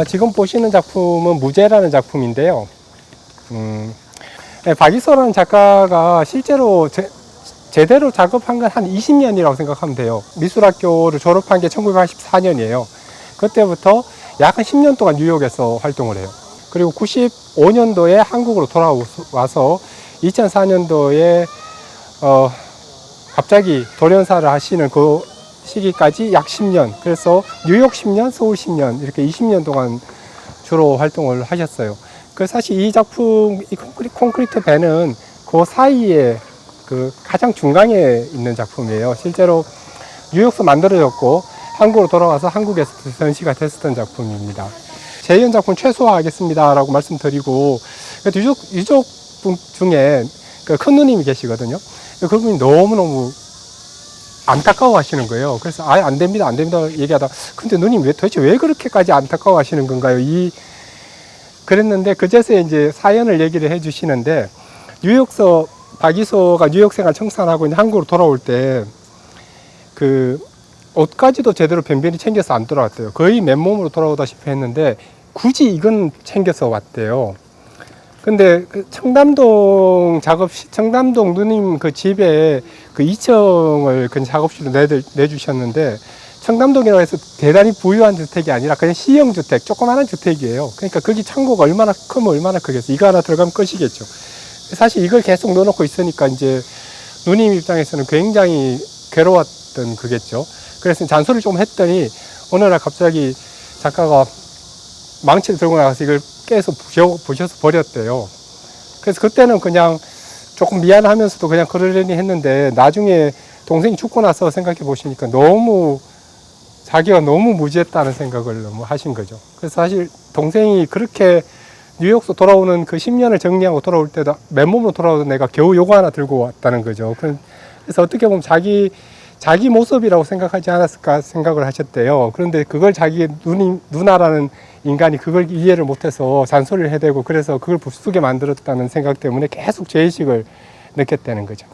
지금 보시는 작품은 무제라는 작품인데요. 박이소라는 작가가 실제로 제대로 작업한 건 한 20년이라고 생각하면 돼요. 미술학교를 졸업한 게 1984년이에요. 그때부터 약 한 10년 동안 뉴욕에서 활동을 해요. 그리고 95년도에 한국으로 돌아와서 2004년도에 갑자기 돌연사를 하시는 그 시기까지 약 10년, 그래서 뉴욕 10년, 서울 10년 이렇게 20년 동안 주로 활동을 하셨어요. 그 사실 이 작품, 이 콘크리트 배는 그 사이에 그 가장 중간에 있는 작품이에요. 실제로 뉴욕에서 만들어졌고 한국으로 돌아와서 한국에서 전시가 됐었던 작품입니다. 제2연 작품 최소화하겠습니다 라고 말씀드리고, 유족 분 중에 그 큰 누님이 계시거든요. 그분이 너무너무 안타까워 하시는 거예요. 그래서 아예 안 됩니다 얘기하다, 근데 누님 도대체 왜 그렇게까지 안타까워 하시는 건가요? 그랬는데 그제서야 이제 사연을 얘기를 해 주시는데, 뉴욕서 박이소가 뉴욕 생활 청산하고 이제 한국으로 돌아올 때 그 옷까지도 제대로 변변히 챙겨서 안 돌아왔대요. 거의 맨몸으로 돌아오다시피 했는데 굳이 이건 챙겨서 왔대요. 근데 그 청담동 청담동 누님 그 집에 그 2층을 그 작업실로 내주셨는데, 청담동이라고 해서 대단히 부유한 주택이 아니라 그냥 시형 주택, 조그마한 주택이에요. 그러니까 거기 창고가 얼마나 크면 얼마나 크겠어. 이거 하나 들어가면 끝이겠죠. 사실 이걸 계속 넣어놓고 있으니까 이제 누님 입장에서는 굉장히 괴로웠던 거겠죠. 그래서 잔소리를 좀 했더니 어느 날 갑자기 작가가 망치를 들고 나가서 이걸 깨서 부셔서 버렸대요. 그래서 그때는 그냥 조금 미안하면서도 그냥 그러려니 했는데, 나중에 동생이 죽고 나서 생각해 보시니까 자기가 너무 무지했다는 생각을 너무 하신 거죠. 그래서 사실 동생이 그렇게 뉴욕에서 돌아오는 그 10년을 정리하고 돌아올 때도 맨몸으로 돌아오던 내가 겨우 요거 하나 들고 왔다는 거죠. 그래서 어떻게 보면 자기 모습이라고 생각하지 않았을까 생각을 하셨대요. 그런데 그걸 자기 누나라는 인간이 그걸 이해를 못해서 잔소리를 해대고, 그래서 그걸 부수게 만들었다는 생각 때문에 계속 죄의식을 느꼈다는 거죠.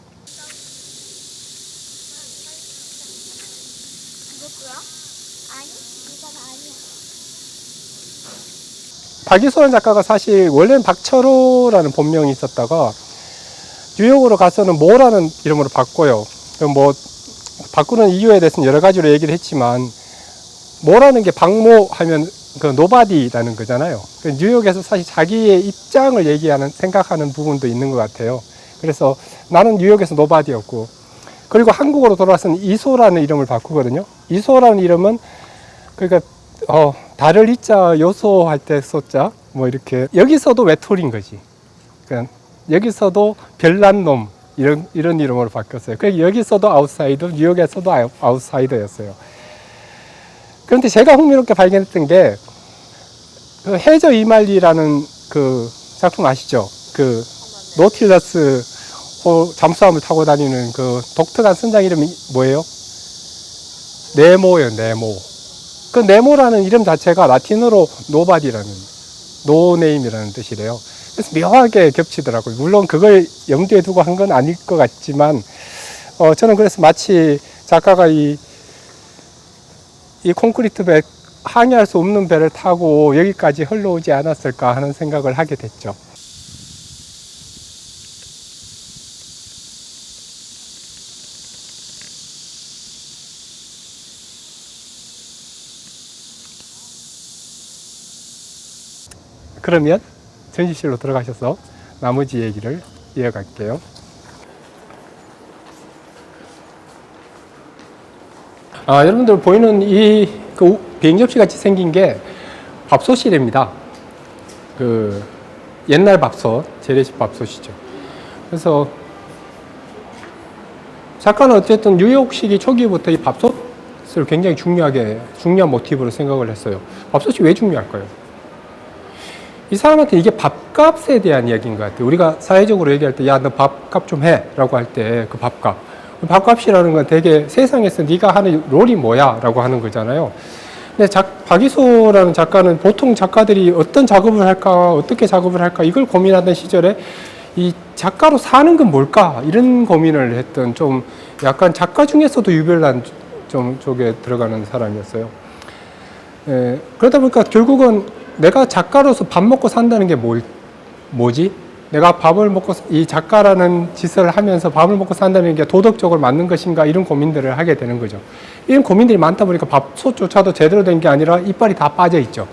박이소라는 작가가 사실 원래는 박철호라는 본명이 있었다가 뉴욕으로 가서는 모라는 이름으로 바꿔요. 뭐 바꾸는 이유에 대해서는 여러 가지로 얘기를 했지만, 모라는 게 박모 하면 그 노바디라는 거잖아요. 뉴욕에서 사실 자기의 입장을 생각하는 부분도 있는 것 같아요. 그래서 나는 뉴욕에서 노바디였고, 그리고 한국으로 돌아와서는 이소라는 이름을 바꾸거든요. 이소라는 이름은 그러니까 달을 이자 요소 할 때 소자 뭐 이렇게, 여기서도 외톨인 거지. 그러니까 여기서도 별난 놈 이런 이름으로 바뀌었어요. 그래서 여기서도 아웃사이더, 뉴욕에서도 아웃사이더였어요. 그런데 제가 흥미롭게 발견했던 게 그 해저 이말리라는 그 작품 아시죠? 그 노틸러스 잠수함을 타고 다니는 그 독특한 선장 이름이 뭐예요? 네모예요, 네모. 그 네모라는 이름 자체가 라틴어로 노바디라는, 노네임이라는 뜻이래요. 그래서 묘하게 겹치더라고요. 물론 그걸 염두에 두고 한 건 아닐 것 같지만, 저는 그래서 마치 작가가 이 콘크리트 배, 항해할 수 없는 배를 타고 여기까지 흘러오지 않았을까 하는 생각을 하게 됐죠. 그러면 전시실로 들어가셔서 나머지 얘기를 이어갈게요. 여러분들 보이는 이 비행 접시 같이 생긴 게 밥솥이랍니다. 그 옛날 밥솥, 재래식 밥솥이죠. 그래서 작가는 어쨌든 뉴욕시기 초기부터 이 밥솥을 굉장히 중요한 모티브로 생각을 했어요. 밥솥이 왜 중요할까요? 이 사람한테 이게 밥값에 대한 이야기인 것 같아요. 우리가 사회적으로 얘기할 때, 야, 너 밥값 좀 해 라고 할 때 그 밥값이라는 건 되게 세상에서 네가 하는 롤이 뭐야 라고 하는 거잖아요. 근데 박이소라는 작가는 보통 작가들이 어떤 작업을 할까, 어떻게 작업을 할까, 이걸 고민하던 시절에 이 작가로 사는 건 뭘까, 이런 고민을 했던, 좀 약간 작가 중에서도 유별난 좀 쪽에 들어가는 사람이었어요. 그러다 보니까 결국은 내가 작가로서 밥 먹고 산다는 게 뭐지? 내가 밥을 먹고, 이 작가라는 짓을 하면서 밥을 먹고 산다는 게 도덕적으로 맞는 것인가? 이런 고민들을 하게 되는 거죠. 이런 고민들이 많다 보니까 밥솥조차도 제대로 된 게 아니라 이빨이 다 빠져 있죠.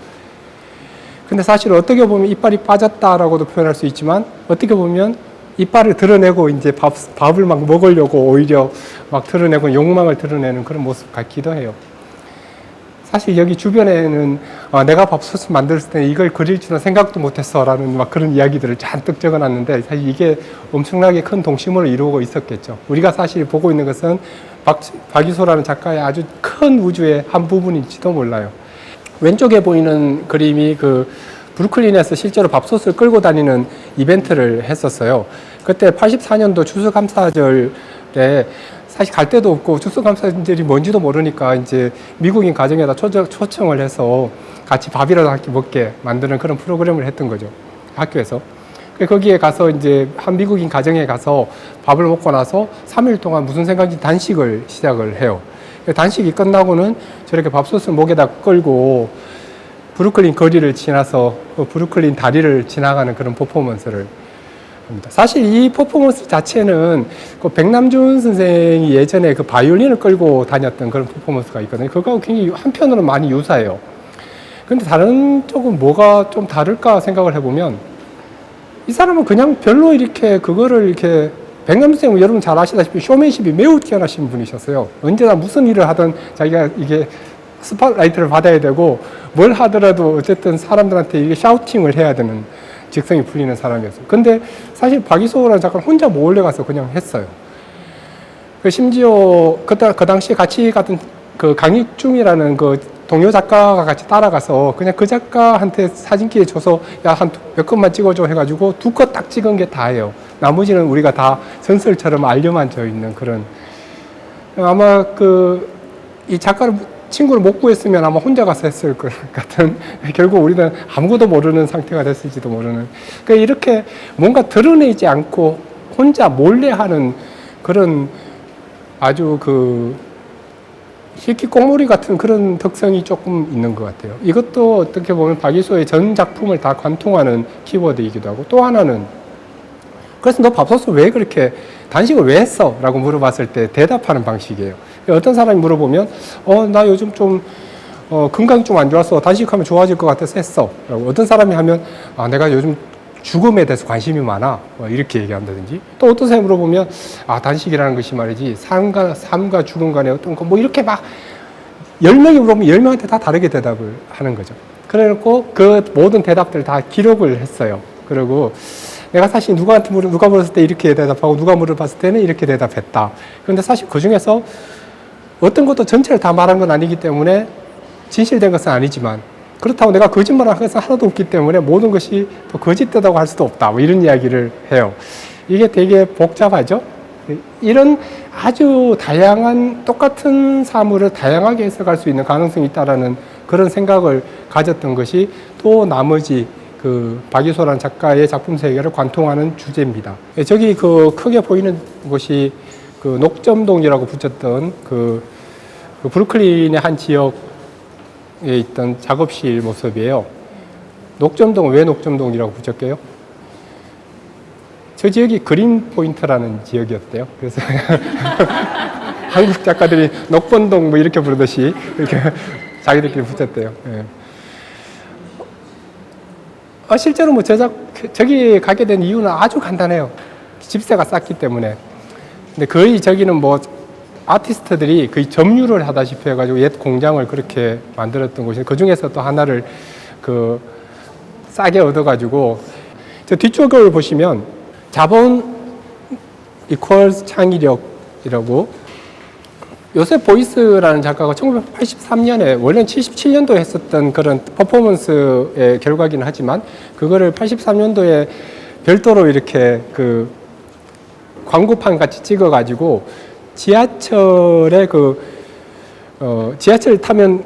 근데 사실 어떻게 보면 이빨이 빠졌다라고도 표현할 수 있지만, 어떻게 보면 이빨을 드러내고 이제 밥을 막 먹으려고 오히려 막 드러내고 욕망을 드러내는 그런 모습 같기도 해요. 사실 여기 주변에는 내가 밥솥을 만들었을 때 이걸 그릴 줄은 생각도 못했어 라는 막 그런 이야기들을 잔뜩 적어놨는데, 사실 이게 엄청나게 큰 동심으로 이루고 있었겠죠. 우리가 사실 보고 있는 것은 박이소라는 작가의 아주 큰 우주의 한 부분일지도 몰라요. 왼쪽에 보이는 그림이 그 브루클린에서 실제로 밥솥을 끌고 다니는 이벤트를 했었어요. 그때 84년도 추수감사절에 사실 갈 데도 없고 추수감사절이 뭔지도 모르니까 이제 미국인 가정에다 초청을 해서 같이 밥이라도 함께 먹게 만드는 그런 프로그램을 했던 거죠. 학교에서. 거기에 가서 이제 한 미국인 가정에 가서 밥을 먹고 나서 3일 동안 무슨 생각인지 단식을 시작을 해요. 단식이 끝나고는 저렇게 밥솥을 목에다 끌고 브루클린 거리를 지나서 브루클린 다리를 지나가는 그런 퍼포먼스를 합니다. 사실 이 퍼포먼스 자체는 그 백남준 선생이 예전에 그 바이올린을 끌고 다녔던 그런 퍼포먼스가 있거든요. 그거하고 굉장히 한편으로는 많이 유사해요. 근데 다른 쪽은 뭐가 좀 다를까 생각을 해보면, 이 사람은 그냥 별로 이렇게 그거를 이렇게, 백남준 선생은 여러분 잘 아시다시피 쇼맨십이 매우 뛰어나신 분이셨어요. 언제나 무슨 일을 하든 자기가 이게 스팟라이트를 받아야 되고 뭘 하더라도 어쨌든 사람들한테 이게 샤우팅을 해야 되는 직성이 풀리는 사람이었어요. 근데 사실 박이소라는 작가는 혼자 몰래 가서 그냥 했어요. 심지어 그 당시에 같이 갔던 그 강익중이라는 그 동료 작가가 같이 따라가서 그냥 그 작가한테 사진기에 줘서 야, 한 몇 컷만 찍어줘 해가지고 2컷 딱 찍은 게 다예요. 나머지는 우리가 다 전설처럼 알려만 져 있는 그런. 아마 이 작가를 친구를 못 구했으면 아마 혼자 가서 했을 것 같은, 결국 우리는 아무것도 모르는 상태가 됐을지도 모르는. 그러니까 이렇게 뭔가 드러내지 않고 혼자 몰래 하는 그런 아주 희귀꽁무리 같은 그런 특성이 조금 있는 것 같아요. 이것도 어떻게 보면 박이소의 전 작품을 다 관통하는 키워드이기도 하고, 또 하나는, 그래서 너 밥솥을 왜 그렇게 단식을 왜 했어? 라고 물어봤을 때 대답하는 방식이에요. 어떤 사람이 물어보면 나 요즘 좀 건강이 좀 안 좋아서 단식하면 좋아질 것 같아서 했어. 라고. 어떤 사람이 하면 내가 요즘 죽음에 대해서 관심이 많아. 이렇게 얘기한다든지. 또 어떤 사람이 물어보면 단식이라는 것이 말이지 삶과 죽음 간의 어떤 거 이렇게 막 10명이 물어보면 10명한테 다 다르게 대답을 하는 거죠. 그래놓고 그 모든 대답들을 다 기록을 했어요. 그리고 내가 사실 누가 물었을 때 이렇게 대답하고 누가 물어봤을 때는 이렇게 대답했다. 그런데 사실 그 중에서 어떤 것도 전체를 다 말한 건 아니기 때문에 진실된 것은 아니지만, 그렇다고 내가 거짓말을 한 것은 하나도 없기 때문에 모든 것이 또 거짓되다고 할 수도 없다. 이런 이야기를 해요. 이게 되게 복잡하죠? 이런 아주 다양한 똑같은 사물을 다양하게 해석할 수 있는 가능성이 있다라는 그런 생각을 가졌던 것이 또 나머지 박이소라는 작가의 작품 세계를 관통하는 주제입니다. 저기 크게 보이는 곳이 녹점동이라고 붙였던 브루클린의 한 지역에 있던 작업실 모습이에요. 녹점동은 왜 녹점동이라고 붙였게요? 저 지역이 그린 포인트라는 지역이었대요. 그래서 한국 작가들이 녹번동 이렇게 부르듯이 이렇게 자기들끼리 붙였대요. 예. 실제로 저기 가게 된 이유는 아주 간단해요. 집세가 쌌기 때문에. 근데 거의 저기는 아티스트들이 거의 점유를 하다시피 해가지고 옛 공장을 그렇게 만들었던 곳이, 그 중에서 또 하나를 싸게 얻어가지고, 저 뒤쪽을 보시면 자본 이퀄스 창의력이라고, 요셉 보이스라는 작가가 1983년에, 원래는 77년도에 했었던 그런 퍼포먼스의 결과기는 하지만, 그거를 83년도에 별도로 이렇게 광고판 같이 찍어가지고, 지하철에 지하철 타면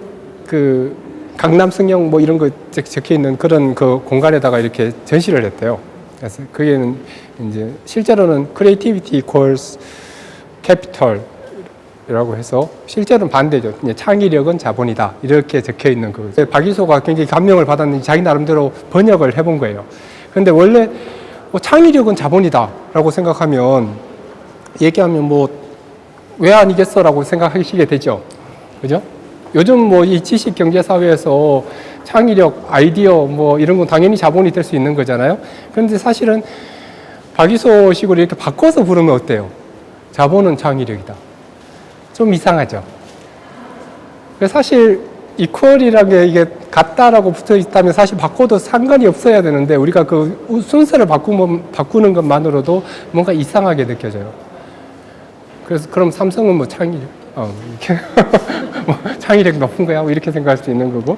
강남 승용 이런 거 적혀 있는 그런 공간에다가 이렇게 전시를 했대요. 그래서 그게는 이제 실제로는 크리에이티비티 이퀄스 캐피털 이라고 해서 실제로는 반대죠. 창의력은 자본이다. 이렇게 적혀 있는 거. 박이소가 굉장히 감명을 받았는지 자기 나름대로 번역을 해본 거예요. 그런데 원래 창의력은 자본이다 라고 생각하면 얘기하면 왜 아니겠어 라고 생각하시게 되죠. 그죠? 요즘 이 지식 경제 사회에서 창의력, 아이디어 이런 건 당연히 자본이 될 수 있는 거잖아요. 그런데 사실은 박이소식으로 이렇게 바꿔서 부르면 어때요? 자본은 창의력이다. 좀 이상하죠. 사실 이퀄이라는 게 이게 같다라고 붙어 있다면 사실 바꿔도 상관이 없어야 되는데 우리가 그 순서를 바꾸는 것만으로도 뭔가 이상하게 느껴져요. 그래서 그럼 삼성은 창의력, 이렇게 창의력 높은 거야, 이렇게 생각할 수 있는 거고,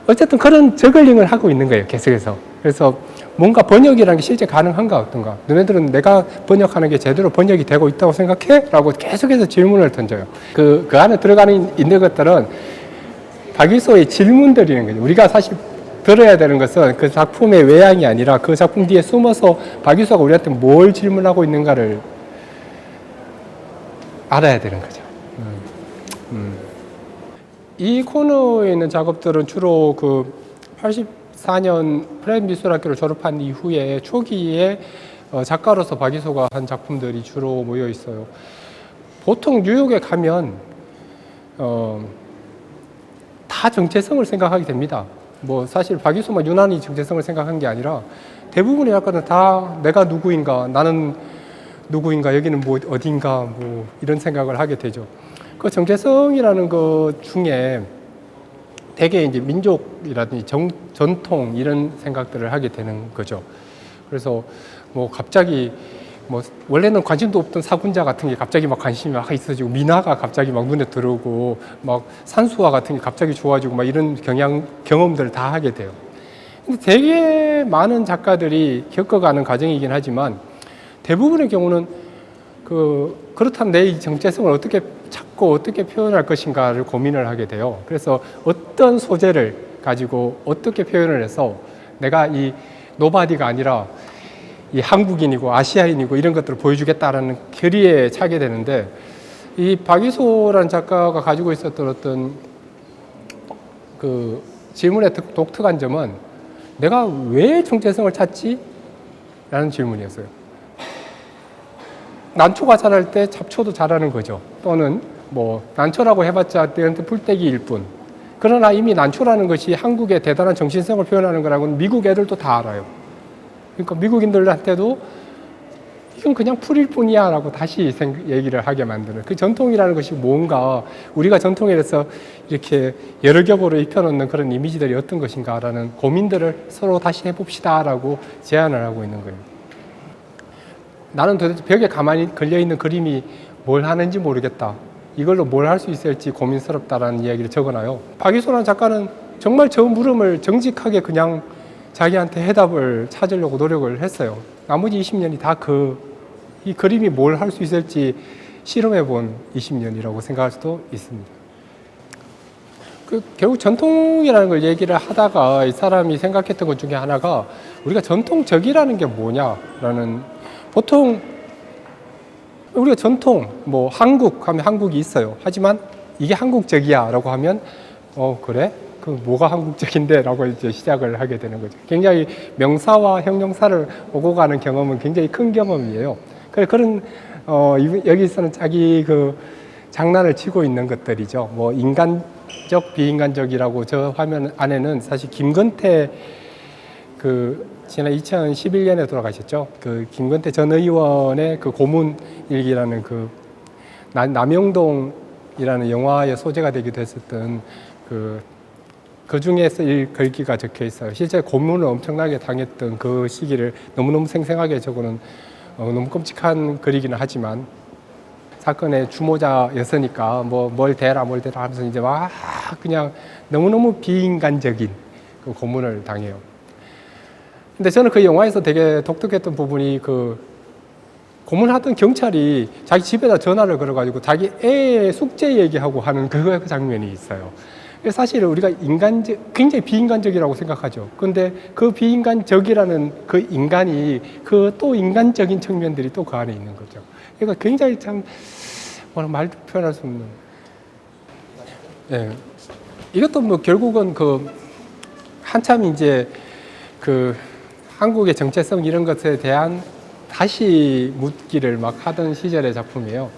어쨌든 그런 저글링을 하고 있는 거예요, 계속해서. 그래서 뭔가 번역이라는 게 실제 가능한가 어떤가? 너네들은 내가 번역하는 게 제대로 번역이 되고 있다고 생각해? 라고 계속해서 질문을 던져요. 그 안에 있는 것들은 박이소의 질문들이라는 거죠. 우리가 사실 들어야 되는 것은 그 작품의 외양이 아니라 그 작품 뒤에 숨어서 박이소가 우리한테 뭘 질문하고 있는가를 알아야 되는 거죠. 이 코너에 있는 작업들은 주로 84년 프레임 미술학교를 졸업한 이후에 초기에 작가로서 박이소가 한 작품들이 주로 모여 있어요. 보통 뉴욕에 가면 다 정체성을 생각하게 됩니다. 사실 박이소만 유난히 정체성을 생각한 게 아니라 대부분의 작가는 다 내가 누구인가, 나는 누구인가, 여기는 어딘가 이런 생각을 하게 되죠. 그 정체성이라는 것 중에 대개 이제 민족이라든지 전통 이런 생각들을 하게 되는 거죠. 그래서 갑자기 원래는 관심도 없던 사군자 같은 게 갑자기 관심이 있어지고, 민화가 갑자기 눈에 들어오고, 산수화 같은 게 갑자기 좋아지고, 이런 경험들을 다 하게 돼요. 근데 되게 많은 작가들이 겪어가는 과정이긴 하지만 대부분의 경우는 그렇다면 내 이 정체성을 어떻게 찾고 어떻게 표현할 것인가를 고민을 하게 돼요. 그래서 어떤 소재를 가지고 어떻게 표현을 해서 내가 이 노바디가 아니라 이 한국인이고 아시아인이고 이런 것들을 보여주겠다라는 결의에 차게 되는데, 이 박이소라는 작가가 가지고 있었던 어떤 그 질문의 독특한 점은 내가 왜 정체성을 찾지? 라는 질문이었어요. 난초가 자랄 때 잡초도 자라는 거죠. 또는 난초라고 해봤자 때한테 풀떼기일 뿐. 그러나 이미 난초라는 것이 한국의 대단한 정신성을 표현하는 거라고는 미국 애들도 다 알아요. 그러니까 미국인들한테도 이건 그냥 풀일 뿐이야 라고 다시 얘기를 하게 만드는, 그 전통이라는 것이 뭔가, 우리가 전통에 대해서 이렇게 여러 겹으로 입혀놓는 그런 이미지들이 어떤 것인가 라는 고민들을 서로 다시 해봅시다 라고 제안을 하고 있는 거예요. 나는 도대체 벽에 가만히 걸려있는 그림이 뭘 하는지 모르겠다, 이걸로 뭘 할 수 있을지 고민스럽다라는 이야기를 적어놔요. 박이소라는 작가는 정말 저 물음을 정직하게 그냥 자기한테 해답을 찾으려고 노력을 했어요. 나머지 20년이 다 이 그림이 뭘 할 수 있을지 실험해 본 20년이라고 생각할 수도 있습니다. 결국 전통이라는 걸 얘기를 하다가 이 사람이 생각했던 것 중에 하나가, 우리가 전통적이라는 게 뭐냐라는, 보통 우리가 전통, 한국 하면 한국이 있어요. 하지만 이게 한국적이야 라고 하면, 그래? 뭐가 한국적인데? 라고 이제 시작을 하게 되는 거죠. 굉장히 명사와 형용사를 오고 가는 경험은 굉장히 큰 경험이에요. 그런, 여기서는 자기 장난을 치고 있는 것들이죠. 인간적, 비인간적이라고, 저 화면 안에는 사실 김건태, 지난 2011년에 돌아가셨죠. 김건태 전 의원의 고문 일기라는 남영동이라는 영화의 소재가 되기도 했었던 그 중에서 글귀가 적혀 있어요. 실제 고문을 엄청나게 당했던 그 시기를 너무너무 생생하게 적어놓은 너무 끔찍한 글이기는 하지만, 사건의 주모자였으니까 뭘 대라 하면서 이제 그냥 너무너무 비인간적인 고문을 당해요. 근데 저는 그 영화에서 되게 독특했던 부분이, 고문하던 경찰이 자기 집에다 전화를 걸어가지고 자기 애의 숙제 얘기하고 하는 그 장면이 있어요. 사실 우리가 굉장히 비인간적이라고 생각하죠. 근데 그 비인간적이라는 그 인간이 또 인간적인 측면들이 또 그 안에 있는 거죠. 그러니까 굉장히 참 말도 표현할 수 없는. 예. 이것도 뭐 결국은 그 한참 이제 그 한국의 정체성 이런 것에 대한 다시 묻기를 막 하던 시절의 작품이에요.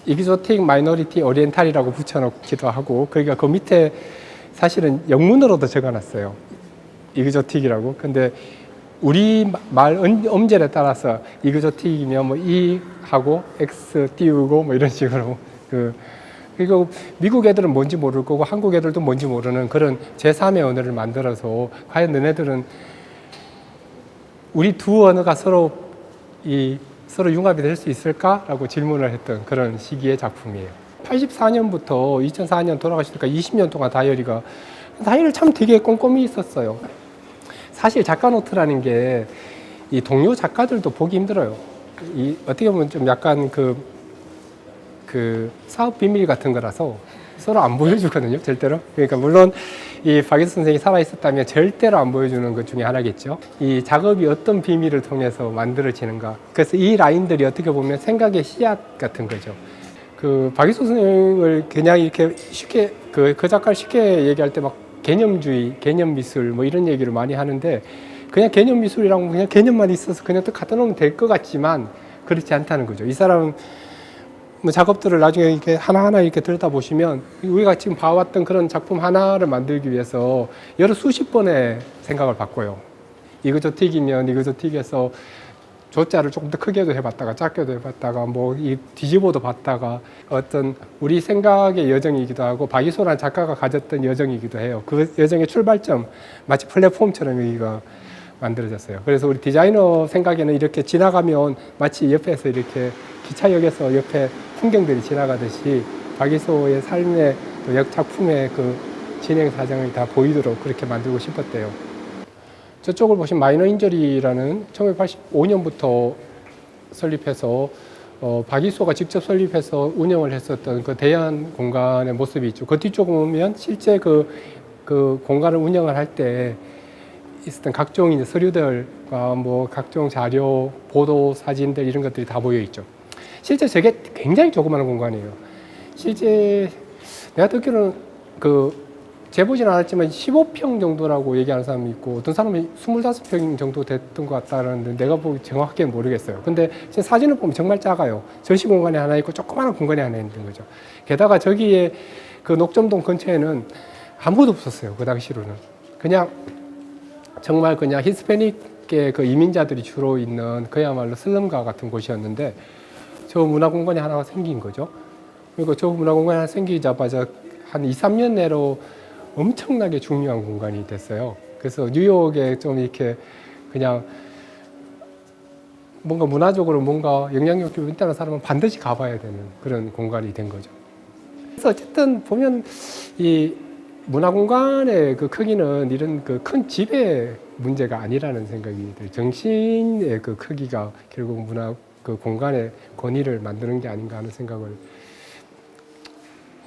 익조틱 마이너리티 오리엔탈이라고 붙여놓기도 하고, 그러니까 그 밑에 사실은 영문으로도 적어놨어요. 익조틱이라고. 근데 우리 말 음절에 따라서 익조틱이면 뭐 이 하고 X 띄우고 뭐 이런 식으로 그리고 미국 애들은 뭔지 모를 거고 한국 애들도 뭔지 모르는 그런 제3의 언어를 만들어서 과연 너네들은 우리 두 언어가 서로 융합이 될 수 있을까라고 질문을 했던 그런 시기의 작품이에요. 84년부터 2004년 돌아가시니까 20년 동안 다이어리를 참 되게 꼼꼼히 썼어요. 사실 작가 노트라는 게 이 동료 작가들도 보기 힘들어요. 어떻게 보면 좀 약간 그 사업 비밀 같은 거라서 서로 안 보여주거든요, 절대로. 그러니까 물론 이 박예수 선생이 살아있었다면 절대로 안 보여주는 것 중에 하나겠죠. 이 작업이 어떤 비밀을 통해서 만들어지는가. 그래서 이 라인들이 어떻게 보면 생각의 씨앗 같은 거죠. 그 박예수 선생을 그냥 이렇게 쉽게 그 작가를 쉽게 얘기할 때 막 개념주의, 개념 미술 뭐 이런 얘기를 많이 하는데 그냥 개념 미술이라고 그냥 개념만 있어서 그냥 또 갖다 놓으면 될 것 같지만 그렇지 않다는 거죠. 이 사람은 뭐 작업들을 나중에 이렇게 하나하나 이렇게 들여다보시면 우리가 지금 봐왔던 그런 작품 하나를 만들기 위해서 여러 수십 번의 생각을 바꿔요. 이거저틱이면 이거저틱에서 조자를 조금 더 크게도 해봤다가 작게도 해봤다가 뭐 이 뒤집어도 봤다가 어떤 우리 생각의 여정이기도 하고 박이소라는 작가가 가졌던 여정이기도 해요. 그 여정의 출발점 마치 플랫폼처럼 여기가 만들어졌어요. 그래서 우리 디자이너 생각에는 이렇게 지나가면 마치 옆에서 이렇게 기차역에서 옆에 풍경들이 지나가듯이 박이소의 삶의 역 작품의 그 진행 사정이 다 보이도록 그렇게 만들고 싶었대요. 저쪽을 보시면 마이너 인저리라는 1985년부터 설립해서 박이소가 직접 설립해서 운영을 했었던 그 대안 공간의 모습이 있죠. 그 뒤쪽을 보면 실제 그 공간을 운영을 할 때 있었던 각종 이제 서류들과 뭐 각종 자료, 보도 사진들 이런 것들이 다 보여 있죠. 실제 저게 굉장히 조그마한 공간이에요. 실제 내가 듣기로는 재보진 않았지만 15평 정도라고 얘기하는 사람이 있고 어떤 사람은 25평 정도 됐던 것 같다는데 내가 보기 정확하게 모르겠어요. 근데 지금 사진을 보면 정말 작아요. 전시 공간이 하나 있고 조그마한 공간이 하나 있는 거죠. 게다가 저기에 그 녹점동 근처에는 아무도 없었어요. 그 당시로는. 정말 그냥 히스패닉계 그 이민자들이 주로 있는 그야말로 슬럼가 같은 곳이었는데 저 문화공간이 하나가 생긴 거죠. 그리고 저 문화공간이 하나 생기자마자 한 2, 3년 내로 엄청나게 중요한 공간이 됐어요. 그래서 뉴욕에 좀 이렇게 그냥 뭔가 문화적으로 뭔가 영향력이 있다는 사람은 반드시 가봐야 되는 그런 공간이 된 거죠. 그래서 어쨌든 보면 이 문화공간의 그 크기는 이런 그 큰 집의 문제가 아니라는 생각이 들어요. 정신의 그 크기가 결국 문화 그 공간의 권위를 만드는 게 아닌가 하는 생각을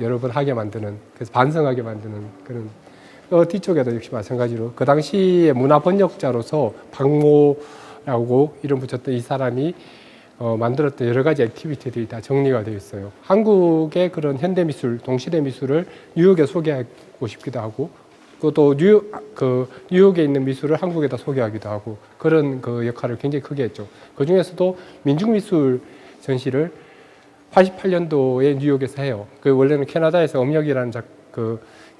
여러 번 하게 만드는, 그래서 반성하게 만드는 그런. 뒤쪽에도 역시 마찬가지로 그 당시에 문화 번역자로서 박모라고 이름 붙였던 이 사람이 만들었던 여러 가지 액티비티들이 다 정리가 되어 있어요. 한국의 그런 현대 미술, 동시대 미술을 뉴욕에 소개하고 싶기도 하고, 또 뉴욕에 있는 미술을 한국에다 소개하기도 하고 그런 그 역할을 굉장히 크게 했죠. 그 중에서도 민중미술 전시를 88년도에 뉴욕에서 해요. 원래는 캐나다에서 엄혁이라는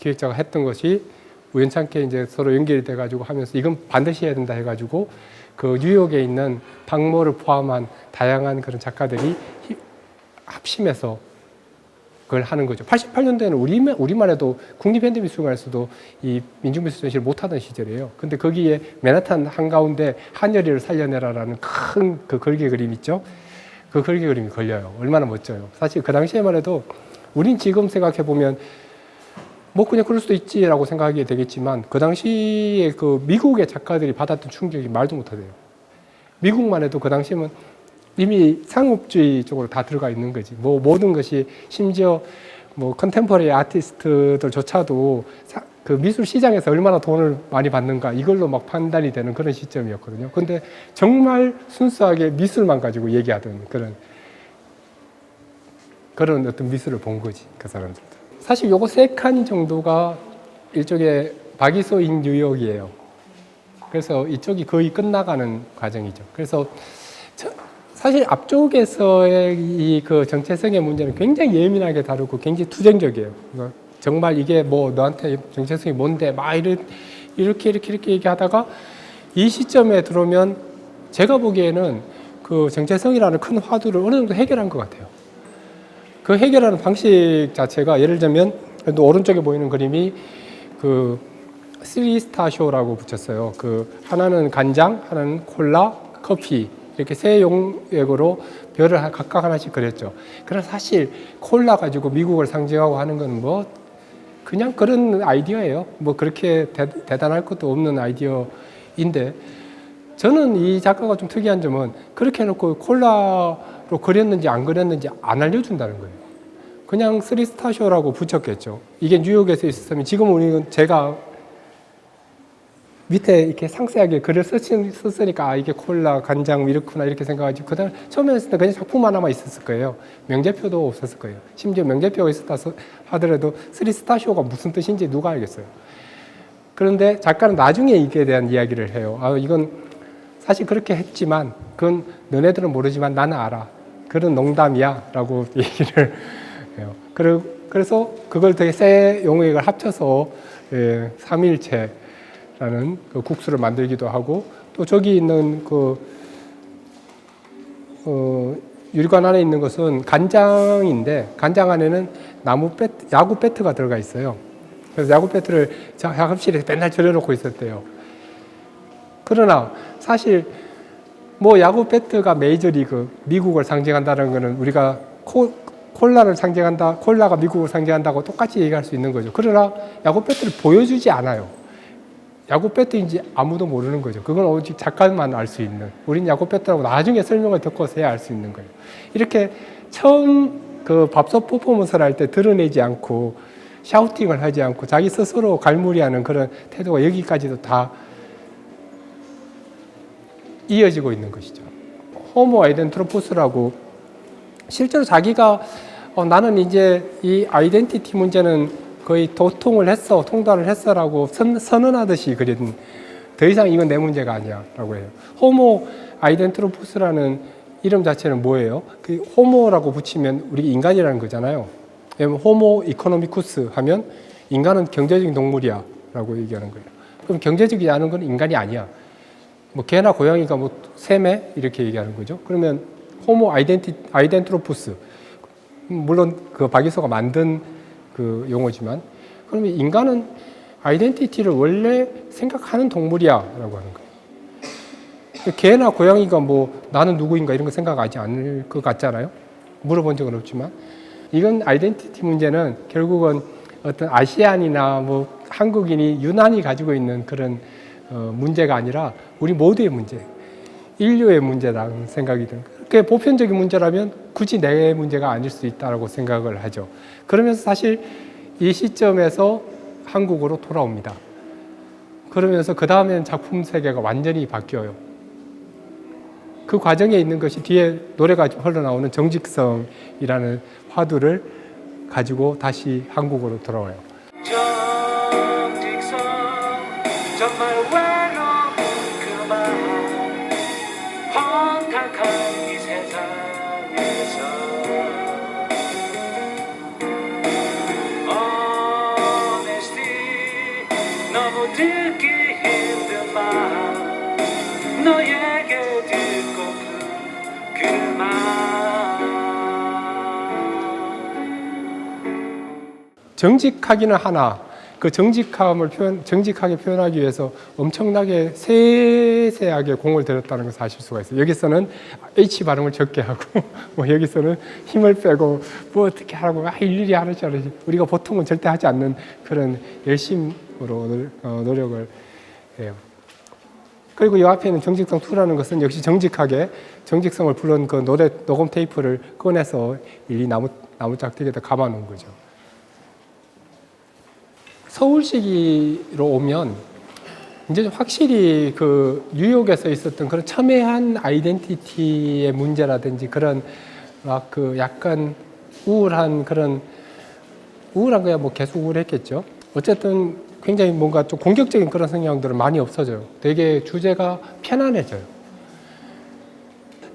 기획자가 했던 것이 우연찮게 이제 서로 연결이 돼가지고 하면서 이건 반드시 해야 된다 해가지고 그 뉴욕에 있는 박모를 포함한 다양한 그런 작가들이 합심해서 그걸 하는 거죠. 88년도에는 우리만 해도 국립현대미술관에서도 이 민중미술 전시를 못하던 시절이에요. 근데 거기에 맨하탄 한가운데 한여리를 살려내라라는 큰 그 걸개 그림 있죠. 그 걸개 그림이 걸려요. 얼마나 멋져요. 사실 그 당시에만 해도 우린 지금 생각해보면 뭐 그냥 그럴 수도 있지라고 생각하게 되겠지만 그 당시에 그 미국의 작가들이 받았던 충격이 말도 못하대요. 미국만 해도 그 당시에는 이미 상업주의 쪽으로 다 들어가 있는 거지. 뭐 모든 것이 심지어 뭐 컨템퍼러리 아티스트들조차도 그 미술 시장에서 얼마나 돈을 많이 받는가 이걸로 막 판단이 되는 그런 시점이었거든요. 근데 정말 순수하게 미술만 가지고 얘기하던 그런 그런 어떤 미술을 본 거지, 그 사람들도. 사실 요거 3칸 정도가 일종의 박이소인 뉴욕이에요. 그래서 이쪽이 거의 끝나가는 과정이죠. 그래서 사실 앞쪽에서의 이 그 정체성의 문제는 굉장히 예민하게 다루고 굉장히 투쟁적이에요. 정말 이게 뭐 너한테 정체성이 뭔데 막 이렇게 얘기하다가 이 시점에 들어오면 제가 보기에는 그 정체성이라는 큰 화두를 어느 정도 해결한 것 같아요. 그 해결하는 방식 자체가 예를 들면 오른쪽에 보이는 그림이 그 3스타 쇼라고 붙였어요. 그 하나는 간장, 하나는 콜라, 커피 이렇게 세 용액으로 별을 각각 하나씩 그렸죠. 그러나 사실 콜라 가지고 미국을 상징하고 하는 건 뭐 그냥 그런 아이디어예요. 뭐 그렇게 대단할 것도 없는 아이디어인데 저는 이 작가가 좀 특이한 점은 그렇게 해놓고 콜라로 그렸는지 안 그렸는지 안 알려준다는 거예요. 그냥 3스타 쇼라고 붙였겠죠. 이게 뉴욕에서 있었으면 지금 우리는 제가 밑에 이렇게 상세하게 글을 썼으니까 아, 이게 콜라, 간장 이렇구나 이렇게 생각하지. 그다음 처음에 했을 때 그냥 작품 하나만 있었을 거예요. 명제표도 없었을 거예요. 심지어 명제표가 있었다 하더라도 3스타 쇼가 무슨 뜻인지 누가 알겠어요. 그런데 작가는 나중에 이게 대한 이야기를 해요. 아, 이건 사실 그렇게 했지만 그건 너네들은 모르지만 나는 알아. 그런 농담이야 라고 얘기를 해요. 그래서 그걸 되게 세 용액을 합쳐서 삼일체라는 그 국수를 만들기도 하고 또 저기 있는 그 유리관 안에 있는 것은 간장인데 간장 안에는 야구 배트가 들어가 있어요. 그래서 야구 배트를 작업실에 맨날 절여놓고 있었대요. 그러나 사실 뭐 야구 배트가 메이저리그 미국을 상징한다는 것은 우리가 콜라를 상징한다, 콜라가 미국을 상징한다고 똑같이 얘기할 수 있는 거죠. 그러나 야구 배트를 보여주지 않아요. 야구 배트인지 아무도 모르는 거죠. 그건 오직 작가만 알 수 있는. 우린 야구 배트라고 나중에 설명을 듣고서야 알 수 있는 거예요. 이렇게 처음 그 밥솥 퍼포먼스를 할 때 드러내지 않고 샤우팅을 하지 않고 자기 스스로 갈무리하는 그런 태도가 여기까지도 다 이어지고 있는 것이죠. 호모 아이덴트로포스라고 실제로 자기가 나는 이제 이 아이덴티티 문제는 거의 도통을 했어, 통달을 했어라고 선언하듯이 그린 더 이상 이건 내 문제가 아니야 라고 해요. 호모 아이덴트로포스라는 이름 자체는 뭐예요? 그 호모라고 붙이면 우리 인간이라는 거잖아요. 왜냐면 호모 이코노미쿠스 하면 인간은 경제적인 동물이야 라고 얘기하는 거예요. 그럼 경제적이지 않은 건 인간이 아니야. 뭐 개나 고양이가 뭐 샘에 이렇게 얘기하는 거죠. 그러면 호모 아이덴트로푸스 물론 그 박이소가 만든 그 용어지만 그러면 인간은 아이덴티티를 원래 생각하는 동물이야라고 하는 거예요. 개나 고양이가 뭐 나는 누구인가 이런 거 생각하지 않을 것 같잖아요. 물어본 적은 없지만 이건 아이덴티티 문제는 결국은 어떤 아시안이나 뭐 한국인이 유난히 가지고 있는 그런 문제가 아니라 우리 모두의 문제, 인류의 문제라는 생각이 듭니다. 그게 보편적인 문제라면 굳이 내 문제가 아닐 수 있다고 생각을 하죠. 그러면서 사실 이 시점에서 한국으로 돌아옵니다. 그러면서 그 다음에는 작품 세계가 완전히 바뀌어요. 그 과정에 있는 것이 뒤에 노래가 흘러나오는 정직성이라는 화두를 가지고 다시 한국으로 돌아와요. 정직성 정말 외로운 그만 혼탁한 이 세상에서 Honesty 너무 듣기 힘든 말 너에게 듣고 정직하기는 하나 그 정직하게 표현하기 위해서 엄청나게 세세하게 공을 들였다는 것을 아실 수가 있어요. 여기서는 H 발음을 적게 하고, 뭐 여기서는 힘을 빼고, 뭐 어떻게 하라고, 일일이 하는지 우리가 보통은 절대 하지 않는 그런 열심으로 노력을 해요. 그리고 이 앞에 있는 정직성 2라는 것은 역시 정직성을 부른 그 노래 녹음 테이프를 꺼내서 일일이 나무 짝대기에다 감아놓은 거죠. 서울시기로 오면 이제 확실히 그 뉴욕에서 있었던 그런 첨예한 아이덴티티의 문제라든지 그런 막 그 약간 우울한 거야 뭐 계속 우울했겠죠. 어쨌든 굉장히 뭔가 좀 공격적인 그런 성향들은 많이 없어져요. 되게 주제가 편안해져요.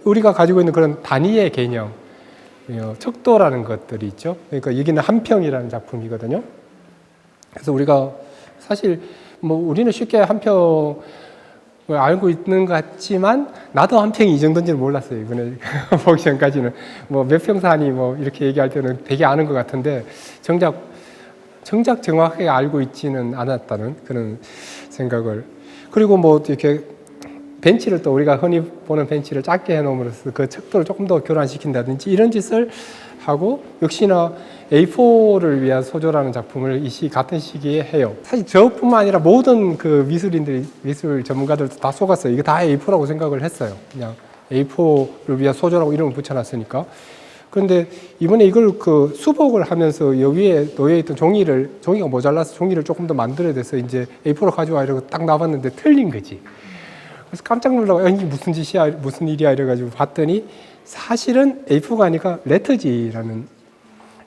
우리가 가지고 있는 그런 단위의 개념, 척도라는 것들이 있죠. 그러니까 여기는 한평이라는 작품이거든요. 그래서 우리가 사실 뭐 우리는 쉽게 한평을 알고 있는 것 같지만 나도 한평이 이 정도인지는 몰랐어요. 이번에 보기 전까지는 뭐 몇 평사니 뭐 이렇게 얘기할 때는 되게 아는 것 같은데 정작 정확하게 알고 있지는 않았다는 그런 생각을. 그리고 뭐 이렇게 벤치를 또 우리가 흔히 보는 벤치를 작게 해놓음으로써 그 척도를 조금 더 교란시킨다든지 이런 짓을 하고, 역시나 A4를 위한 소조라는 작품을 같은 시기에 해요. 사실 저뿐만 아니라 모든 그 미술 전문가들도 다 속았어요. 이게 다 A4라고 생각을 했어요. 그냥 A4를 위한 소조라고 이름을 붙여놨으니까. 그런데 이번에 이걸 그 수복을 하면서 여기에 놓여있던 종이가 모자라서 종이를 조금 더 만들어야 돼서 이제 A4로 가져와 이러고 딱 나봤는데 틀린 거지. 그래서 깜짝 놀라고 이게 무슨 짓이야, 무슨 일이야 이래가지고 봤더니 사실은 A4가 아니라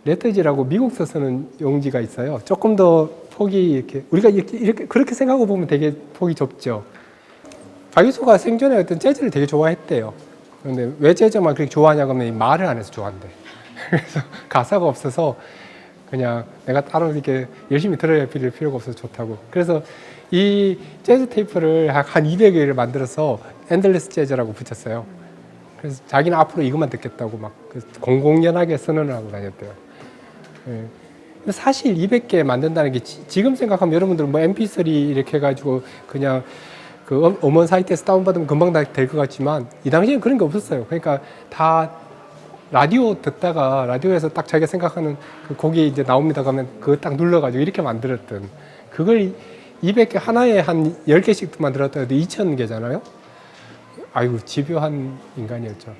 레터지라고 미국서 쓰는 용지가 있어요. 조금 더 폭이 이렇게 우리가 이렇게 그렇게 생각하고 보면 되게 폭이 좁죠. 박유소가 생전에 어떤 재즈를 되게 좋아했대요. 그런데 왜 재즈만 그렇게 좋아하냐고 하면 말을 안 해서 좋아한대. 그래서 가사가 없어서 그냥 내가 따로 이렇게 열심히 들어야 빌릴 필요가 없어서 좋다고. 그래서 이 재즈 테이프를 한 200개를 만들어서 엔들레스 재즈라고 붙였어요. 그래서 자기는 앞으로 이것만 듣겠다고 막 공공연하게 선언을 하고 다녔대요. 예. 근데 사실 200개 만든다는 게 지금 생각하면 여러분들 뭐 MP3 이렇게 해가지고 그냥 그 음원 사이트에서 다운받으면 금방 다 될 것 같지만 이 당시에는 그런 게 없었어요. 그러니까 다 라디오 듣다가 라디오에서 딱 자기가 생각하는 그 곡이 이제 나옵니다 그러면 그거 딱 눌러가지고 이렇게 만들었던 그걸 200개 하나에 한 10개씩 만들었다 해도 2,000개잖아요. 아이고 집요한 인간이었죠.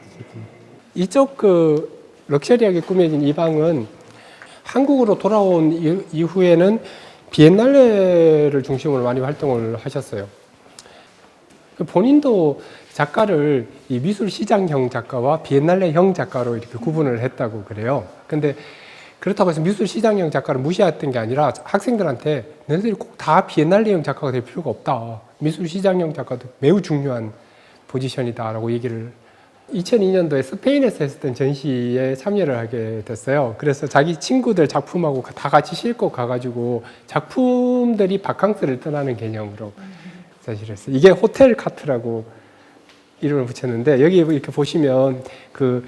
이쪽 그 럭셔리하게 꾸며진 이 방은 한국으로 돌아온 이후에는 비엔날레를 중심으로 많이 활동을 하셨어요. 본인도 작가를 이 미술시장형 작가와 비엔날레형 작가로 이렇게 구분을 했다고 그래요. 근데 그렇다고 해서 미술시장형 작가를 무시했던 게 아니라 학생들한테 너희들이 꼭 다 비엔날레형 작가가 될 필요가 없다. 미술시장형 작가도 매우 중요한 포지션이다라고 얘기를 2002년도에 스페인에서 했었던 전시에 참여를 하게 됐어요. 그래서 자기 친구들 작품하고 다 같이 싣고 가가지고 작품들이 바캉스를 떠나는 개념으로 사실 했어요. 이게 호텔 카트라고 이름을 붙였는데 여기 이렇게 보시면 그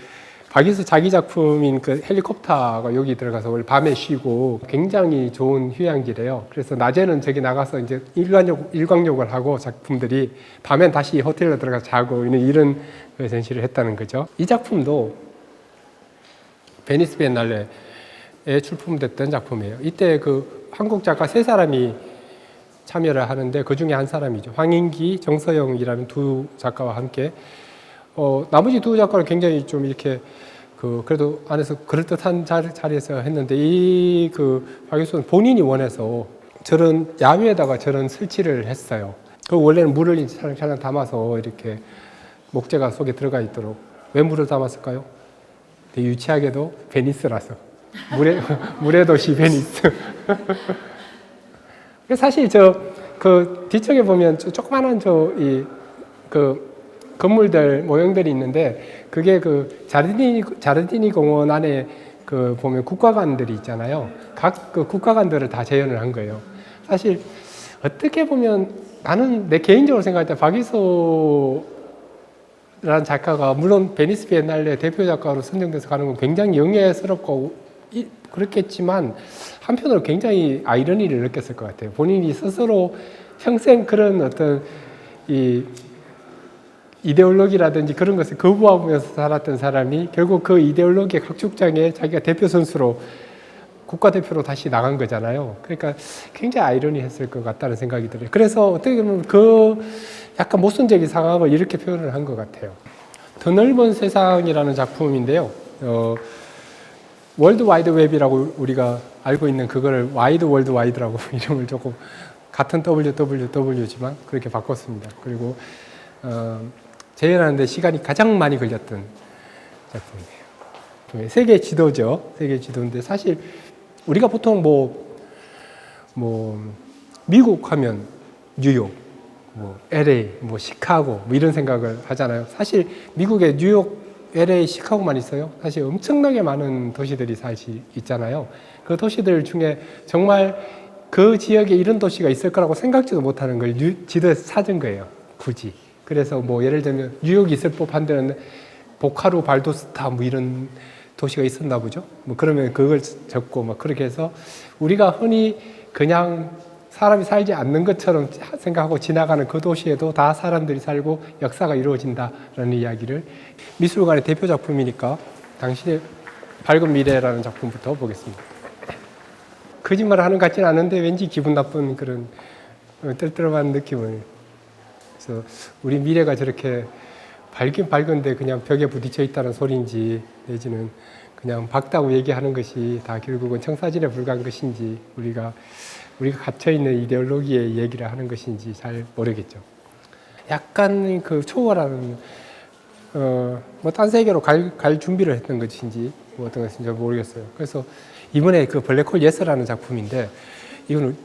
박유수 자기 작품인 그 헬리콥터가 여기 들어가서 원래 밤에 쉬고 굉장히 좋은 휴양지래요. 그래서 낮에는 저기 나가서 이제 일광욕을 하고 작품들이 밤엔 다시 호텔로 들어가서 자고 이런 전시를 했다는 거죠. 이 작품도 베니스 비엔날레에 출품됐던 작품이에요. 이때 그 한국 작가 3사람이 참여를 하는데 그 중에 한 사람이죠. 황인기, 정서영이라는 두 작가와 함께 나머지 두 작가는 굉장히 좀 이렇게 그래도 안에서 그럴듯한 자리에서 했는데 이 박유수는 본인이 원해서 저런 야외에다가 저런 설치를 했어요. 그 원래는 물을 찰랑찰랑 담아서 이렇게 목재가 속에 들어가 있도록. 왜 물을 담았을까요? 되게 유치하게도 베니스라서. 물의 도시 베니스. 사실 그 뒤쪽에 보면 조그만한 건물들 모형들이 있는데 그게 그 자르디니 공원 안에 보면 국가관들이 있잖아요. 각 그 국가관들을 다 재현을 한 거예요. 사실 어떻게 보면 나는 내 개인적으로 생각할 때 박이소라는 작가가 물론 베니스 비엔날레 대표 작가로 선정돼서 가는 건 굉장히 영예스럽고 그렇겠지만 한편으로 굉장히 아이러니를 느꼈을 것 같아요. 본인이 스스로 평생 그런 어떤 이데올로기라든지 그런 것을 거부하면서 살았던 사람이 결국 그 이데올로기의 각축장에 자기가 대표 선수로 국가대표로 다시 나간 거잖아요. 그러니까 굉장히 아이러니했을 것 같다는 생각이 들어요. 그래서 어떻게 보면 약간 모순적인 상황을 이렇게 표현을 한 것 같아요. 더 넓은 세상이라는 작품인데요. 월드 와이드 웹이라고 우리가 알고 있는 그거를 와이드 월드 와이드라고 이름을 조금 같은 WWW지만 그렇게 바꿨습니다. 그리고 재현하는데 시간이 가장 많이 걸렸던 작품이에요. 세계 지도죠. 세계 지도인데 사실 우리가 보통 미국 하면 뉴욕, LA, 시카고 이런 생각을 하잖아요. 사실 미국에 뉴욕, LA, 시카고만 있어요. 사실 엄청나게 많은 도시들이 사실 있잖아요. 그 도시들 중에 정말 그 지역에 이런 도시가 있을 거라고 생각지도 못하는 걸 지도에서 찾은 거예요. 굳이. 그래서 예를 들면 뉴욕이 있을 법한 데는 보카루, 발도스타 이런 도시가 있었나 보죠. 그러면 그걸 적고 그렇게 해서 우리가 흔히 그냥 사람이 살지 않는 것처럼 생각하고 지나가는 그 도시에도 다 사람들이 살고 역사가 이루어진다라는 이야기를 미술관의 대표 작품이니까 당신의 밝은 미래라는 작품부터 보겠습니다. 거짓말을 하는 것 같지는 않은데 왠지 기분 나쁜 그런 떨떠름한 느낌을. 그래서 우리 미래가 저렇게 밝긴 밝은데 그냥 벽에 부딪혀 있다는 소리인지 내지는 그냥 밝다고 얘기하는 것이 다 결국은 청사진에 불과한 것인지 우리가 갇혀있는 이데올로기의 얘기를 하는 것인지 잘 모르겠죠. 약간 그 초월하는 딴 세계로 갈 준비를 했던 것인지 어떤 것인지 모르겠어요. 그래서 이번에 그 블랙홀 예스라는 작품인데 이거는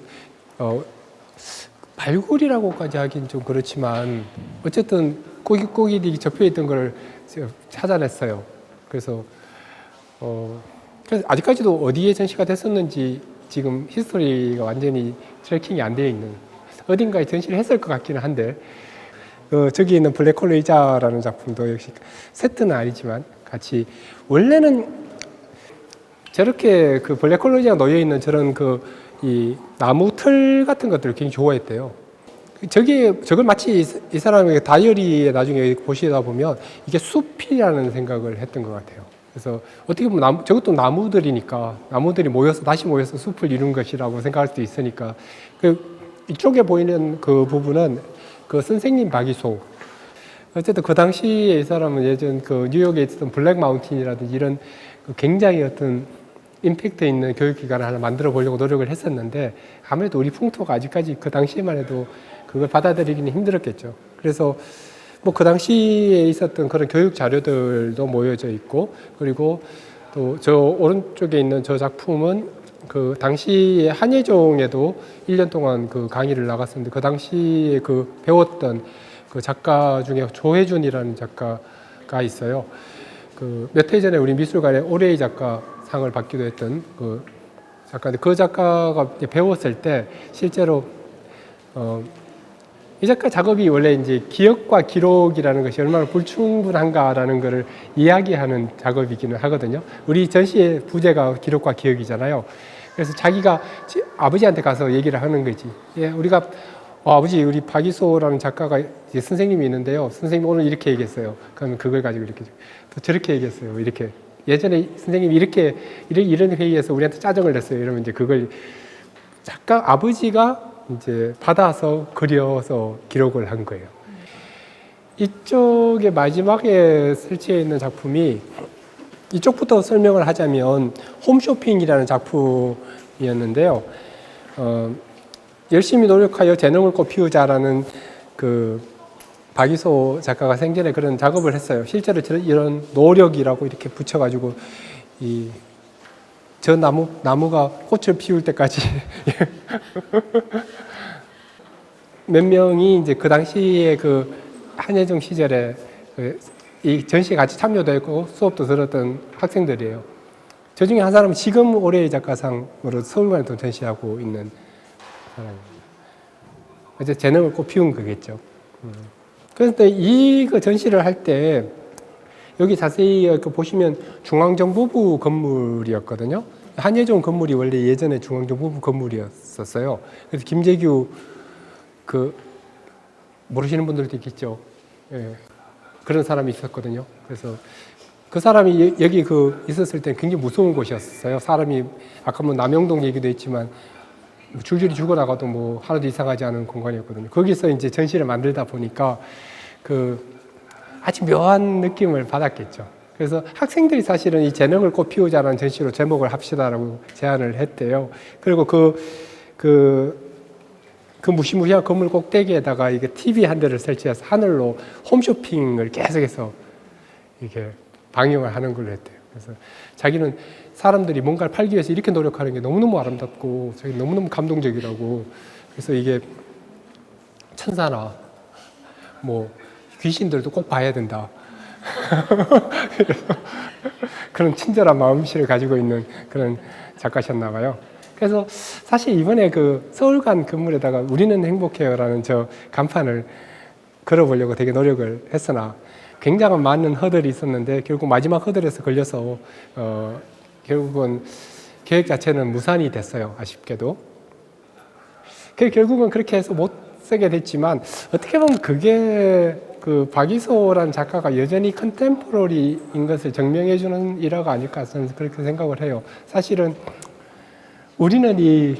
발굴이라고까지 하긴 좀 그렇지만 어쨌든 꼬깃꼬깃이 접혀있던 걸 찾아냈어요. 그래서 아직까지도 어디에 전시가 됐었는지 지금 히스토리가 완전히 트래킹이 안 되어 있는 어딘가에 전시를 했을 것 같기는 한데 저기 있는 블랙홀 의자라는 작품도 역시 세트는 아니지만 같이 원래는 저렇게 그 블랙홀 의자가 놓여 있는 저런 이 나무 틀 같은 것들을 굉장히 좋아했대요. 저걸 마치 이 사람의 다이어리에 나중에 보시다 보면 이게 숲이라는 생각을 했던 것 같아요. 그래서 어떻게 보면 저것도 나무들이니까 나무들이 다시 모여서 숲을 이룬 것이라고 생각할 수도 있으니까 이쪽에 보이는 그 부분은 그 선생님 박이소. 어쨌든 그 당시에 이 사람은 예전 그 뉴욕에 있었던 블랙 마운틴이라든지 이런 굉장히 어떤 임팩트 있는 교육기관을 하나 만들어 보려고 노력을 했었는데 아무래도 우리 풍토가 아직까지 그 당시에만 해도 그걸 받아들이기는 힘들었겠죠. 그래서 그 당시에 있었던 그런 교육 자료들도 모여져 있고 그리고 또 저 오른쪽에 있는 저 작품은 그 당시에 한예종에도 1년 동안 그 강의를 나갔었는데 그 당시에 그 배웠던 그 작가 중에 조혜준이라는 작가가 있어요. 그 몇 해 전에 우리 미술관에 올해의 작가 상을 받기도 했던 그 작가인데 그 작가가 배웠을 때 실제로 이 작가 작업이 원래 이제 기억과 기록이라는 것이 얼마나 불충분한가라는 것을 이야기하는 작업이기는 하거든요. 우리 전시의 부제가 기록과 기억이잖아요. 그래서 자기가 아버지한테 가서 얘기를 하는 거지. 예, 우리가 아버지 우리 박이소라는 작가가 이제 선생님이 있는데요. 선생님 오늘 이렇게 얘기했어요. 그러면 그걸 가지고 이렇게 또 저렇게 얘기했어요. 이렇게 예전에 선생님이 이런 회의에서 우리한테 짜증을 냈어요. 이러면 이제 그걸 작가 아버지가 이제 받아서 그려서 기록을 한 거예요. 이쪽에 마지막에 설치해 있는 작품이 이쪽부터 설명을 하자면 홈쇼핑이라는 작품이었는데요. 열심히 노력하여 재능을 꽃피우자라는 그 박이소 작가가 생전에 그런 작업을 했어요. 실제로 이런 노력이라고 이렇게 붙여가지고 저 나무가 꽃을 피울 때까지 몇 명이 이제 그 당시에 그 한예종 시절에 이 전시에 같이 참여되고 수업도 들었던 학생들이에요. 저 중에 한 사람은 지금 올해의 작가상으로 서울관에도 전시하고 있는 사람입니다. 이제 재능을 꼭 피운 거겠죠. 그런데 이 전시를 할 때 여기 자세히 보시면 중앙정보부 건물이었거든요. 한예종 건물이 원래 예전에 중앙정보부 건물이었었어요. 그래서 김재규 모르시는 분들도 있겠죠. 예, 그런 사람이 있었거든요. 그래서 그 사람이 여기 있었을 때 굉장히 무서운 곳이었어요. 사람이 아까 남영동 얘기도 했지만 줄줄이 죽어나가도 하나도 이상하지 않은 공간이었거든요. 거기서 이제 전시를 만들다 보니까 아주 묘한 느낌을 받았겠죠. 그래서 학생들이 사실은 이 재능을 꽃피우자라는 전시로 제목을 합시다라고 제안을 했대요. 그리고 그 무시무시한 건물 꼭대기에다가 이게 TV 한 대를 설치해서 하늘로 홈쇼핑을 계속해서 이렇게 방영을 하는 걸로 했대요. 그래서 자기는 사람들이 뭔가를 팔기 위해서 이렇게 노력하는 게 너무너무 아름답고 자기 너무너무 감동적이라고. 그래서 이게 천사나 뭐 귀신들도 꼭 봐야 된다. 그런 친절한 마음씨를 가지고 있는 그런 작가셨나 봐요. 그래서 사실 이번에 그 서울관 건물에다가 우리는 행복해요라는 저 간판을 걸어보려고 되게 노력을 했으나 굉장히 많은 허들이 있었는데 결국 마지막 허들에서 걸려서 결국은 계획 자체는 무산이 됐어요. 아쉽게도. 결국은 그렇게 해서 못 쓰게 됐지만 어떻게 보면 그게 그 박이소라는 작가가 여전히 컨템포러리인 것을 증명해주는 일화가 아닐까 저는 그렇게 생각을 해요. 사실은 우리는 이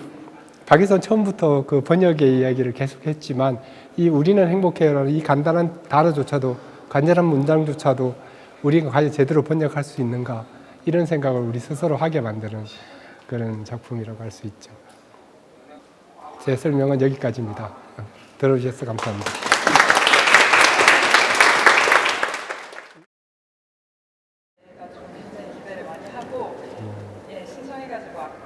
박이소는 처음부터 그 번역의 이야기를 계속했지만 이 우리는 행복해요라는 이 간단한 단어조차도 간절한 문장조차도 우리가 과연 제대로 번역할 수 있는가 이런 생각을 우리 스스로 하게 만드는 그런 작품이라고 할 수 있죠. 제 설명은 여기까지입니다. 들어주셔서 감사합니다.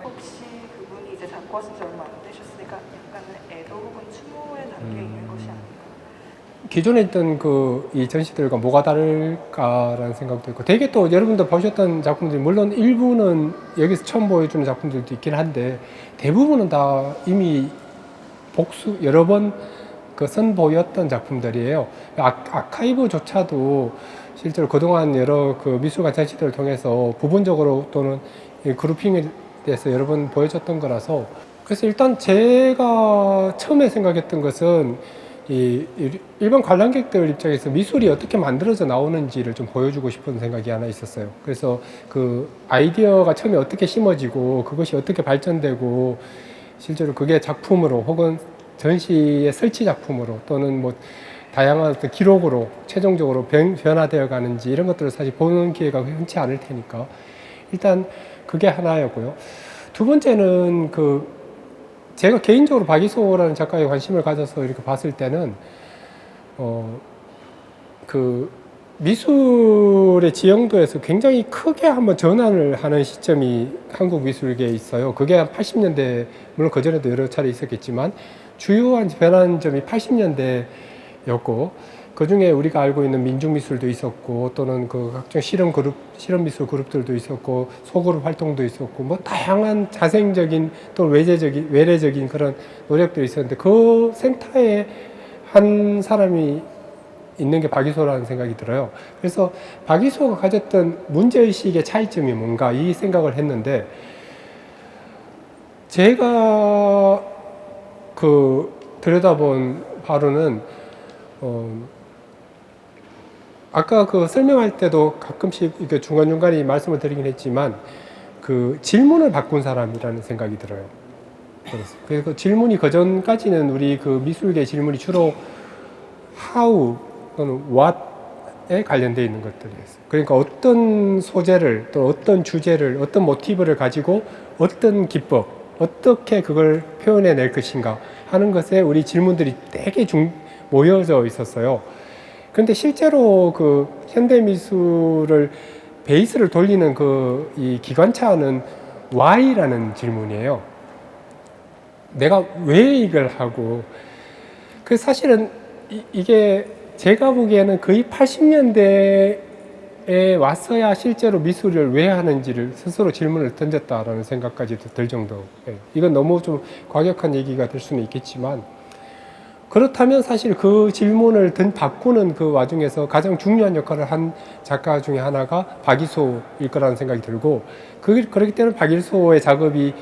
혹시 그분이 이제 작고하신 지 얼마 안 되셨으니까 약간의 애도 혹은 추모의 단계에 있는 것이 아닌가? 기존에 있던 그 이 전시들과 뭐가 다를까라는 생각도 있고 되게 또 여러분들 보셨던 작품들이 물론 일부는 여기서 처음 보여주는 작품들도 있긴 한데 대부분은 다 이미 복수 여러 번 그 선보였던 작품들이에요. 아카이브조차도 실제로 그동안 여러 그 미술관 전시들을 통해서 부분적으로 또는 그룹핑에 대해서 여러 번 보여줬던 거라서 그래서 일단 제가 처음에 생각했던 것은 이 일반 관람객들 입장에서 미술이 어떻게 만들어져 나오는지를 좀 보여주고 싶은 생각이 하나 있었어요. 그래서 그 아이디어가 처음에 어떻게 심어지고 그것이 어떻게 발전되고 실제로 그게 작품으로 혹은 전시의 설치 작품으로 또는 뭐 다양한 어떤 기록으로 최종적으로 변화되어 가는지 이런 것들을 사실 보는 기회가 흔치 않을 테니까 일단 그게 하나였고요. 두 번째는 그 제가 개인적으로 박이소라는 작가에 관심을 가져서 이렇게 봤을 때는 그 미술의 지형도에서 굉장히 크게 한번 전환을 하는 시점이 한국 미술계에 있어요. 그게 한 80년대, 물론 그전에도 여러 차례 있었겠지만 주요한 변환점이 80년대였고 그 중에 우리가 알고 있는 민중미술도 있었고 또는 그 각종 실험미술 그룹들도 있었고 소그룹 활동도 있었고 뭐 다양한 자생적인 또는 외래적인 그런 노력들이 있었는데 그 센터에 한 사람이 있는 게 박이소라는 생각이 들어요. 그래서 박이소가 가졌던 문제의식의 차이점이 뭔가 이 생각을 했는데 제가 그 들여다본 바로는 아까 그 설명할 때도 가끔씩 이렇게 중간중간에 말씀을 드리긴 했지만 그 질문을 바꾼 사람이라는 생각이 들어요. 그래서 그 질문이 그전까지는 우리 그 미술계 질문이 주로 how 또는 what에 관련되어 있는 것들이었어요. 그러니까 어떤 소재를 또 어떤 주제를 어떤 모티브를 가지고 어떤 기법 어떻게 그걸 표현해낼 것인가 하는 것에 우리 질문들이 되게 모여져 있었어요. 그런데 실제로 그 현대미술을 베이스를 돌리는 그 이 기관차는 why라는 질문이에요. 내가 왜 이걸 하고 그 사실은 이게 제가 보기에는 거의 80년대에 왔어야 실제로 미술을 왜 하는지를 스스로 질문을 던졌다라는 생각까지도 들 정도예요. 이건 너무 좀 과격한 얘기가 될 수는 있겠지만 그렇다면 사실 그 질문을 바꾸는 그 와중에서 가장 중요한 역할을 한 작가 중에 하나가 박이소일 거라는 생각이 들고 그렇기 때문에 박이소의 작업이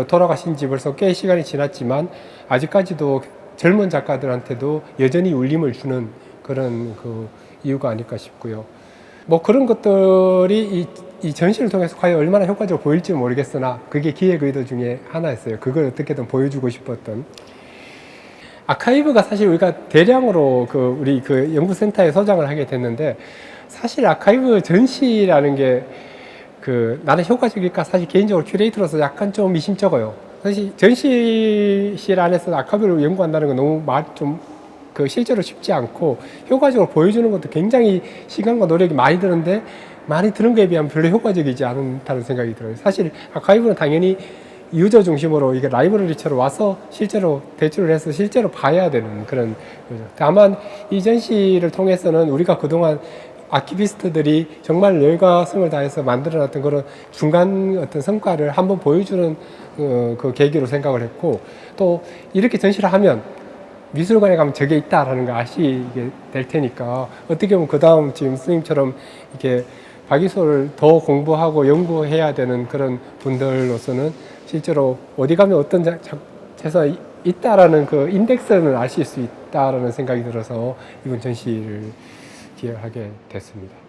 돌아가신 지 벌써 꽤 시간이 지났지만 아직까지도 젊은 작가들한테도 여전히 울림을 주는 그런 그 이유가 아닐까 싶고요. 뭐 그런 것들이 이 전시를 통해서 과연 얼마나 효과적으로 보일지 모르겠으나 그게 기획 의도 중에 하나였어요. 그걸 어떻게든 보여주고 싶었던. 아카이브가 사실 우리가 대량으로 우리 그 연구센터에 소장을 하게 됐는데 사실 아카이브 전시라는 게 나는 효과적일까 사실 개인적으로 큐레이터로서 약간 좀 미심쩍어요. 사실 전시실 안에서 아카이브를 연구한다는 건 너무 실제로 쉽지 않고 효과적으로 보여주는 것도 굉장히 시간과 노력이 많이 드는데 많이 들은 거에 비하면 별로 효과적이지 않다는 생각이 들어요. 사실 아카이브는 당연히 유저 중심으로 이게 라이브러리처럼 와서 실제로 대출을 해서 실제로 봐야 되는 그런 거죠. 다만 이 전시를 통해서는 우리가 그동안 아키비스트들이 정말 열과 성을 다해서 만들어놨던 그런 중간 어떤 성과를 한번 보여주는 그 계기로 생각을 했고, 또 이렇게 전시를 하면 미술관에 가면 저게 있다라는 걸 아시게 될 테니까, 어떻게 보면 그 다음 지금 스님처럼 이렇게 박이소를 더 공부하고 연구해야 되는 그런 분들로서는 실제로 어디 가면 어떤 자체가 있다라는 그 인덱스는 아실 수 있다라는 생각이 들어서 이번 전시를 기획하게 됐습니다.